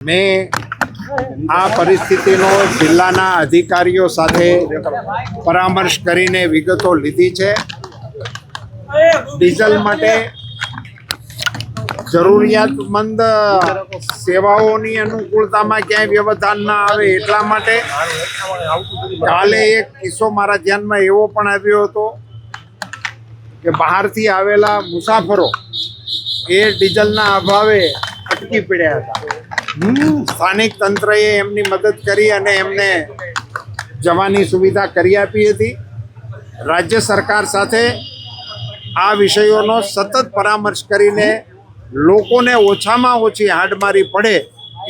મેં આ પરિસ્થિતિનો જિલ્લાના અધિકારીઓ સાથે પરામર્શ કરીને વિગતો લીધી છે। ડીઝલ માટે જરૂરિયાતમંદ સેવાઓની અનુકૂળતામાં ક્યાંય વ્યવધાન ના આવે એટલા માટે કાલે એક કિસ્સો મારા ધ્યાનમાં એવો પણ આવ્યો હતો કે બહારથી આવેલા મુસાફરો એ ડીઝલના અભાવે અટકી પડ્યા હતા। સ્થાનિક તંત્રએ એમની મદદ કરી અને એમને જવાની સુવિધા કરી આપી હતી। રાજ્ય સરકાર સાથે આ વિષયોનો સતત પરામર્શ કરીને લોકોને ઓછામાં ઓછી હાડમારી પડે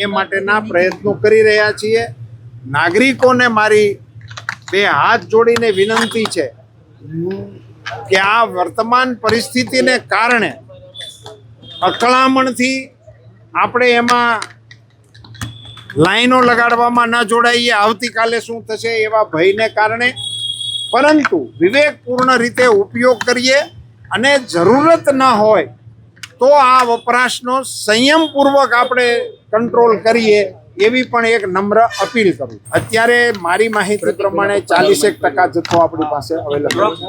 એ માટેના પ્રયત્નો કરી રહ્યા છીએ। નાગરિકોને મારી બે હાથ જોડીને વિનંતી છે કે આ વર્તમાન પરિસ્થિતિને કારણે અકળામણથી આપણે એમાં લાઈનો લગાડવામાં ન જોડાઈએ, આવતીકાલે શું થશે એવા ભયને કારણે, પરંતુ વિવેકપૂર્ણ રીતે ઉપયોગ કરીએ અને જરૂરત ન હોય તો આ વપરાશનો સંયમપૂર્વક આપણે કંટ્રોલ કરીએ એવી પણ એક નમ્ર અપીલ કરું। અત્યારે મારી માહિતી પ્રમાણે 40% જથ્થો આપણી પાસે અવેલેબલ છે।